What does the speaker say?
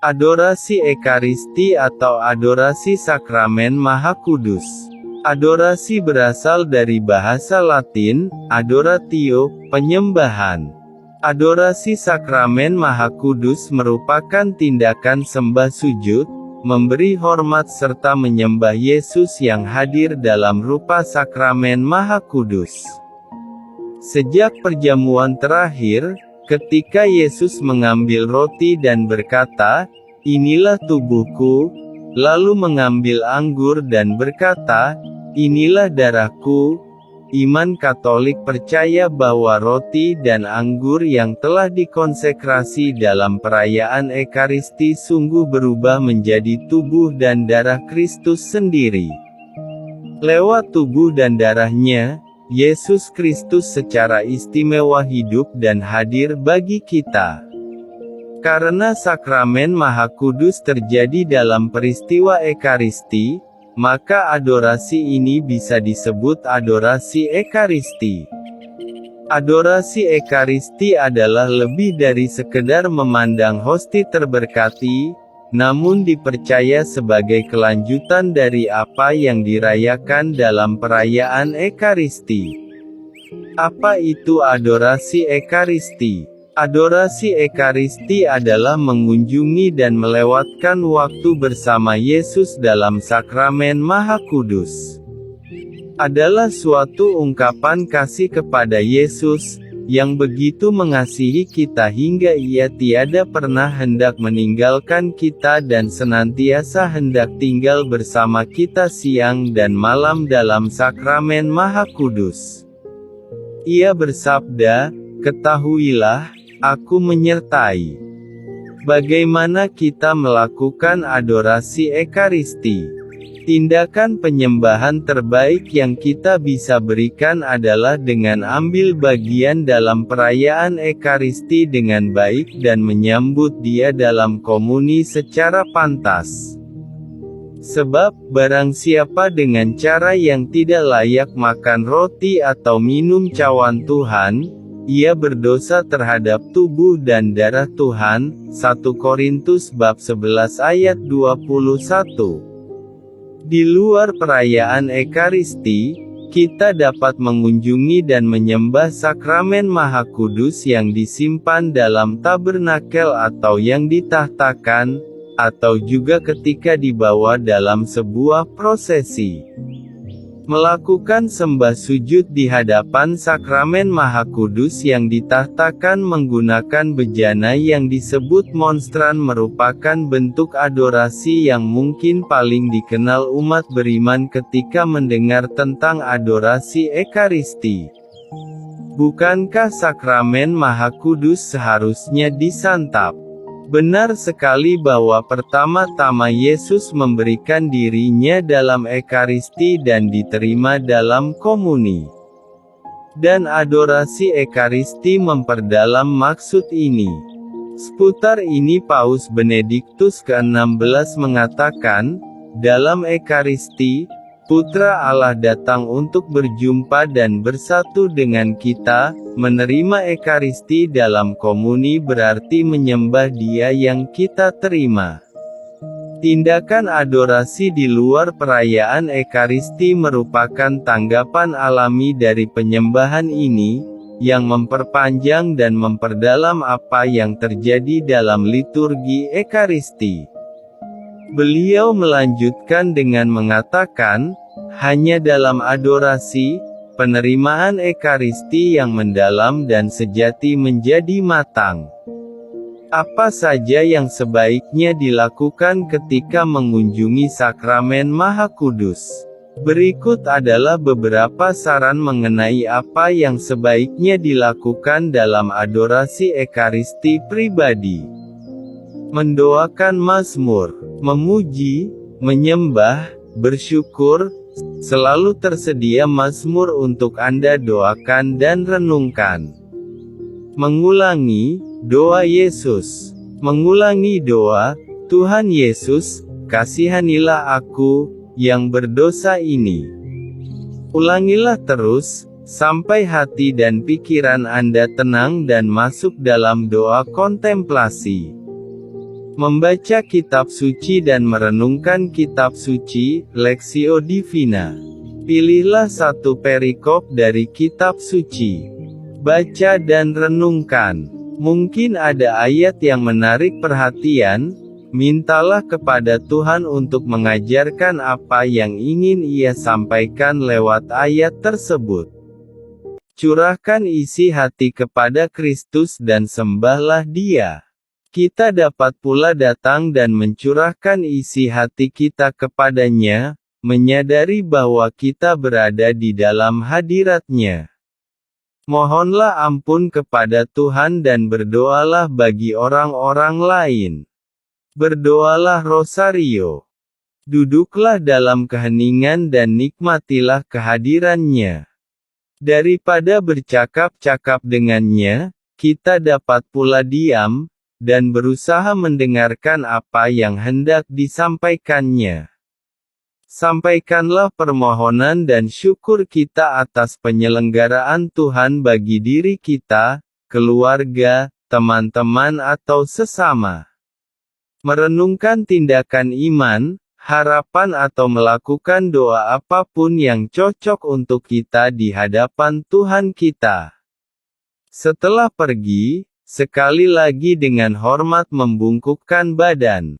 Adorasi Ekaristi atau adorasi sakramen Maha Kudus. Adorasi berasal dari bahasa Latin, adoratio, penyembahan. Adorasi sakramen Maha Kudus merupakan tindakan sembah sujud, memberi hormat serta menyembah Yesus yang hadir dalam rupa sakramen Maha Kudus. Sejak perjamuan terakhir, ketika Yesus mengambil roti dan berkata, "Inilah tubuhku," lalu mengambil anggur dan berkata, "Inilah darahku." Iman Katolik percaya bahwa roti dan anggur yang telah dikonsekrasi dalam perayaan Ekaristi sungguh berubah menjadi tubuh dan darah Kristus sendiri. Lewat tubuh dan darahnya, Yesus Kristus secara istimewa hidup dan hadir bagi kita. Karena sakramen Maha Kudus terjadi dalam peristiwa Ekaristi, maka adorasi ini bisa disebut adorasi Ekaristi. Adorasi Ekaristi adalah lebih dari sekedar memandang hosti terberkati, namun dipercaya sebagai kelanjutan dari apa yang dirayakan dalam perayaan Ekaristi. Apa itu adorasi Ekaristi? Adorasi Ekaristi adalah mengunjungi dan melewatkan waktu bersama Yesus dalam sakramen Maha Kudus. Adalah suatu ungkapan kasih kepada Yesus, yang begitu mengasihi kita hingga Ia tiada pernah hendak meninggalkan kita dan senantiasa hendak tinggal bersama kita siang dan malam dalam sakramen Maha Kudus. Ia bersabda, "Ketahuilah, Aku menyertai." Bagaimana kita melakukan adorasi Ekaristi? Tindakan penyembahan terbaik yang kita bisa berikan adalah dengan ambil bagian dalam perayaan Ekaristi dengan baik dan menyambut Dia dalam komuni secara pantas. Sebab, barang siapa dengan cara yang tidak layak makan roti atau minum cawan Tuhan, ia berdosa terhadap tubuh dan darah Tuhan. 1 Korintus bab 11 ayat 21. Di luar perayaan Ekaristi, kita dapat mengunjungi dan menyembah sakramen Maha Kudus yang disimpan dalam tabernakel atau yang ditahtakan, atau juga ketika dibawa dalam sebuah prosesi. Melakukan sembah sujud di hadapan sakramen Maha Kudus yang ditahtakan menggunakan bejana yang disebut monstran merupakan bentuk adorasi yang mungkin paling dikenal umat beriman ketika mendengar tentang adorasi Ekaristi. Bukankah sakramen Maha Kudus seharusnya disantap? Benar sekali bahwa pertama-tama Yesus memberikan dirinya dalam Ekaristi dan diterima dalam komuni. Dan adorasi Ekaristi memperdalam maksud ini. Seputar ini Paus Benediktus ke-16 mengatakan, dalam Ekaristi, Putra Allah datang untuk berjumpa dan bersatu dengan kita. Menerima Ekaristi dalam komuni berarti menyembah Dia yang kita terima. Tindakan adorasi di luar perayaan Ekaristi merupakan tanggapan alami dari penyembahan ini, yang memperpanjang dan memperdalam apa yang terjadi dalam liturgi Ekaristi. Beliau melanjutkan dengan mengatakan, hanya dalam adorasi, penerimaan Ekaristi yang mendalam dan sejati menjadi matang. Apa saja yang sebaiknya dilakukan ketika mengunjungi sakramen Maha Kudus? Berikut adalah beberapa saran mengenai apa yang sebaiknya dilakukan dalam adorasi Ekaristi pribadi. Mendoakan mazmur, memuji, menyembah, bersyukur. Selalu tersedia mazmur untuk Anda doakan dan renungkan. Mengulangi doa Yesus. Mengulangi doa, Tuhan Yesus, kasihanilah aku, yang berdosa ini. Ulangilah terus, sampai hati dan pikiran Anda tenang dan masuk dalam doa kontemplasi. Membaca kitab suci dan merenungkan kitab suci, Lexio Divina. Pilihlah satu perikop dari kitab suci. Baca dan renungkan. Mungkin ada ayat yang menarik perhatian. Mintalah kepada Tuhan untuk mengajarkan apa yang ingin Ia sampaikan lewat ayat tersebut. Curahkan isi hati kepada Kristus dan sembahlah Dia. Kita dapat pula datang dan mencurahkan isi hati kita kepadanya, menyadari bahwa kita berada di dalam hadirat-Nya. Mohonlah ampun kepada Tuhan dan berdoalah bagi orang-orang lain. Berdoalah rosario. Duduklah dalam keheningan dan nikmatilah kehadiran-Nya. Daripada bercakap-cakap dengannya, kita dapat pula diam, dan berusaha mendengarkan apa yang hendak disampaikannya. Sampaikanlah permohonan dan syukur kita atas penyelenggaraan Tuhan bagi diri kita, keluarga, teman-teman atau sesama. Merenungkan tindakan iman, harapan atau melakukan doa apapun yang cocok untuk kita di hadapan Tuhan kita. Setelah pergi, sekali lagi dengan hormat membungkukkan badan.